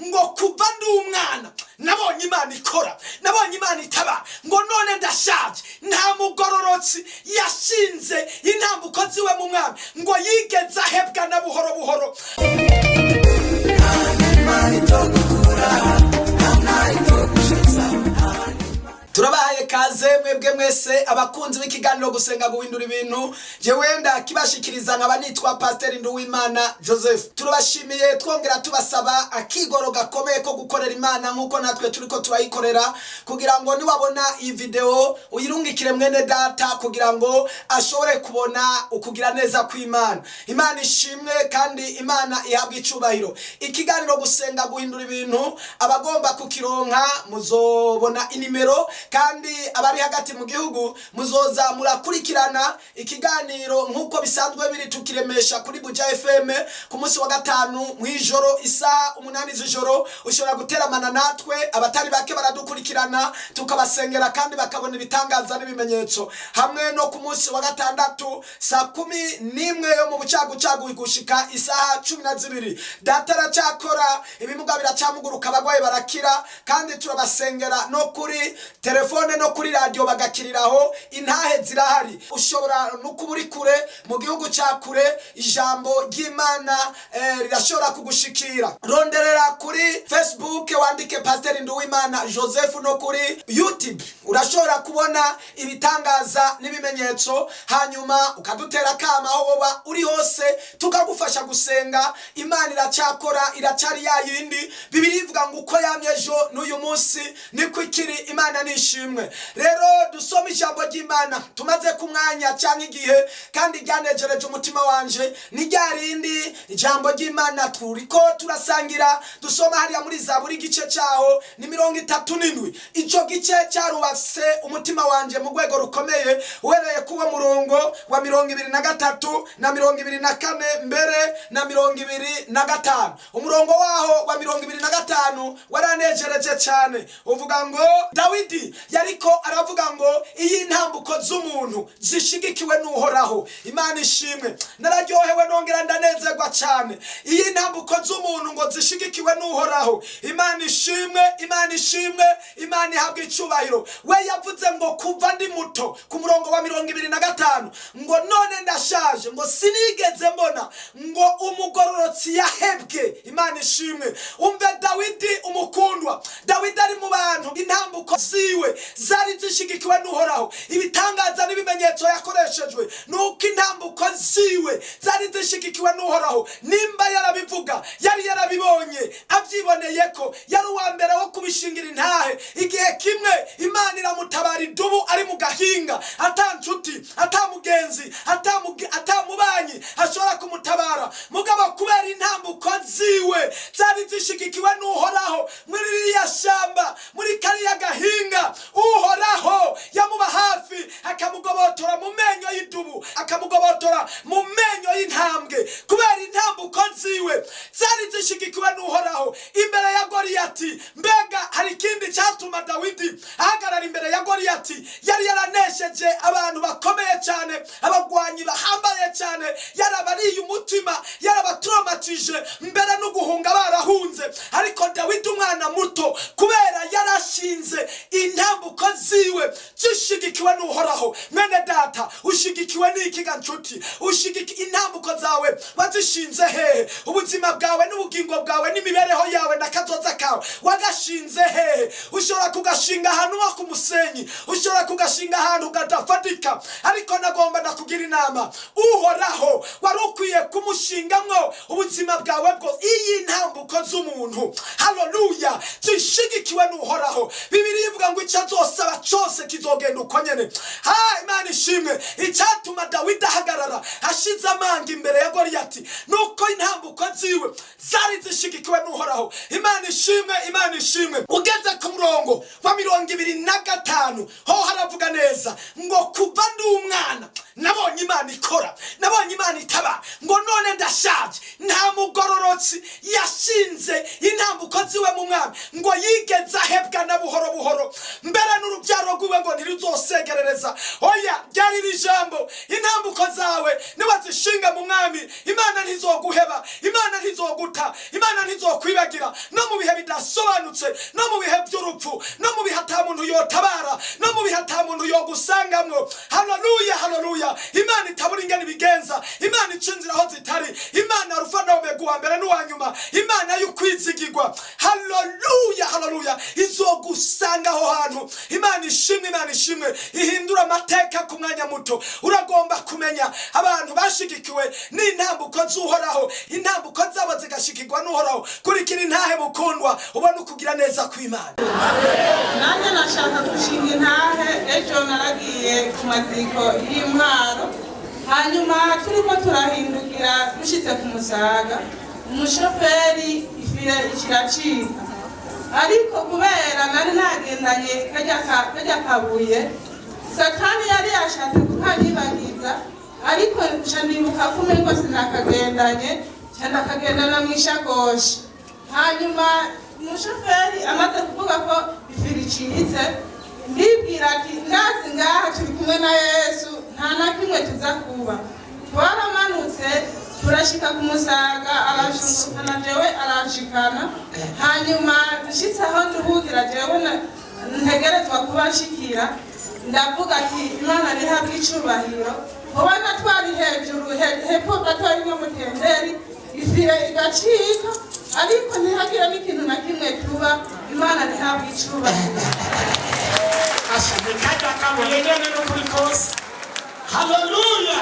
ngo kuva ndi umwana nabonye Imana ikora, nabonye Imana itaba, ngo none ndashaje. Nta mugororotsi yashinze intambuko ziwe mu mwami ngo yigeze ahebwa na buhoro buhoro. Turabahaye kaze mwebwe mwese abakunzi b'ikiganiro gusenga guhindura ibintu. Jewe ndakibashikiriza nkaba nitwa Pastor Nduwimana Joseph. Turabashimiye twongera tubasaba akigoro gakomeye ko gukorera Imana nkuko natwe turiko turayikorera, kugira ngo niwabona iyi video uyirungikire mwene data kugira ngo ashobore kubona ukugira neza kw'Imana. Imana ishimwe kandi Imana ihabwa icubahiro. Ikiganiro gusenga guhindura ibintu abagomba kukironka muzobona inimero, kandi abari hagati mu gihugu muzoza murakurikirana ikiganiro nkuko bisanzwe biri tukiremesha kuri Buja FM ku munsi wa gatanu mwijoro isa 8 z'ijoro. Ushobora guteramana natwe, abatari bake baradukurikirana tukabasengera kandi bakabona ibitangaza n'ibimenyetso. Hamwe no ku munsi wa gatandatu saa 11 yo mu bucagucagu gushika isaha 12 data aracakora, ibimuga biracamuguruka, abagwayi barakira, kandi turabasengera no kuri telefone no kuri radio bagakiriraho. Intahe zirahari, ushobora no kuburi kure mu gihugu cya kure, ijambo ry'Imana rirashobora kugushikira. Ronderera kuri Facebook wandike Pastor Nduwimana Joseph, no kuri YouTube urashobora kubona ibitangaza n'ibimenyetso, hanyuma ukadutera kama aho woba uri hose tukagufasha gusenga. Imana iracakora, iracari ya yindi. Bibiliya ivuga ngo uko yamye ejo n'uyu munsi niko ikiri. Imana nishimwe. Rero dusoma ijambo ry'Imana tumaze kumwanya cyangwa igihe, kandi ryanejereje umutima wanje. Ni ryarindi ijambo ry'Imana turiko turasangira dusoma hariya muri Zaburi gice cyaho ni 37. Ico gice cyarubase umutima wanje mu rwego rukomeye, uhereye kuwa murongo wa 23 na 24 mbere na 25. Umurongo waho wa 25 waranejereje cyane. Uvuga ngo Dawidi yariko aravuga ngo iyi ntambuko z'umuntu zishigikiwe n'Uhoraho. Imana ishimwe. Nararyohewe nongera ndanezerwa cyane. Iyi ntambuko z'umuntu ngo zishigikiwe n'Uhoraho. Imana ishimwe, Imana ishimwe, Imana ihabwa icubahiro. We yavuze ngo kuva ndi muto ku murongo wa 25 ngo none ndashaje, ngo sinigeze mbona ngo umugororotsi yahebwe. Imana ishimwe. Umve Dawidi umukundwa. Dawidi ari mu bantu intambuko ziwe zari zishigikiwe n'Uhoraho. Ibitangaza n'ibimenyetso yakoreshejwe nuko intambuko ziwe zari zishigikiwe n'Uhoraho. Nimba yarabivuga yari yarabibonye avyiboneye ko yari uwa mbere wo kubishingira intahe. Igihe kimwe Imana iramutabara idubu ari mu gahinga, atancuti, atamugenzi, atamubanyi ashobora kumutabara. Mugabo kubera intambuko ziwe zari zishigikiwe n'Uhoraho, muri ririya shamba, muri kariya gahinga, Uhoraho yamuba hafi akamugobotora mu menyo y'idubu, akamugobotora mu menyo y'intambwe. Kubera intambuko ziwe zari zishigikiwe n'Uhoraho. Imbere ya Goliyati, mbega hari ikindi cyatuma Dawidi ahagarara imbere ya Goliyati? Yari yaranesheje abantu bakomeye cyane, abagwanyi bahambaye cyane, yarabariye umutima, yarabatraumatije, mbere no guhunga barahunze. Ariko Dawidi umwana muto, kubera yarashinze intambuko ziwe zishigikiwe n'Uhoraho. Mene data, ushigikiwe n'iki ga nshuti? Ushigiki intambuko zawe wazishinze hehe? Ubuzima bwawe n'ubugingo bwawe n'imibereho yawe na kazoza kawe wagashinze hehe? Ushobora kugashinga ahantu ho ku musenyi, ushobora kugashinga ahantu gadafatika, ariko nagomba nakugira inama, Uhoraho wari ukwiye kumushingamwo ubuzima bwawe bwose. Iyi ntambuko z'umuntu, haleluya, zishigikiwe n'Uhoraho. Bibiliya ivuga ngo icyo azosaba cyose kizogenda uko nyene. Imana ishimwe. Icyatuma Dawidi ahagarara ashize amanga imbere ya Goliyati nuko intambuko ziwe zari zishigikiwe n'Uhoraho. Imana ishimwe. ishimwe, Imana ishimwe. Ugeze ku murongo wa 25 ho haravuga neza ngo kuva ndi umwana nabonye Imana ikora, nabonye Imana itaba, ngo none ndashaje nta mugororotsi yashinze intambuko ziwe mu mwami ngo yigeze ahebwa na buhoro buhoro, mbere n'urubyaro rwiwe ngo ntiruzosegerereza. Oya, ryari iri jambo, intambuko zawe niwazishinga mu mwami, Imana ntizoguheba, Imana ntizoguta, Imana ntizokwibagira, no mu bihe bidasobanutse, no mu bihe by'urupfu, no mu bihe ata muntu yotabara, no mu bihe ata muntu yogusangamwo. Haleluya, haleluya. Imana itabura ingene ibigenza, Imana icinzira aho zitari, Imana Arufa na Omega, uwa mbere n'uwa nyuma, Imana y'ukwizigirwa. Haleluya, haleluya. Izogusanga aho hantu. Imana ishimwe, Imana ishimwe. Ihindura amateka ku mwanya muto. Uragomba kumenya abantu bashigikiwe n'intambuko z'Uhoraho, intambuko zabo zigashikirwa n'Uhoraho. Kurikira intahe mukundwa, ubona ukugira neza kw'Imana. Nanjye nashaka gushinga intahe. Ejo naragiye ku maziko y'Imwaro, hanyuma turiko turahindukira dushitse ku Musaga, umushoferi ifire ikiracika, ariko kubera nari nagendanye kajya kabuye, Satani yari yashatse kukanyibagiza, ariko nshandibuka kumengo sinakagendanye, ndakagendana mw'ishakoshi. Hanyuma umushoferi amaze kuvuga ko ifire icitse, ndibwira ati ndazi ngaha turi kumwe na Yesu, nta na kimwe tuza kuba. Twaramanutse turashika ku Musaga, arashungukana jewe arashikana. Hanyuma dushitse aho nduhugira jewe ntegerezwa kuba nshikira, ndavuga ati Imana nihabwe icubahiro. Ubona twari hejuru hepfo gatoya n'umutenderi, ifire igacika, ariko ntihagira n'ikintu na kimwe tuba. Imana nihabwe icubahiro. Asha, nikaja kabuye nyene n'ukuri kose. Haleluya.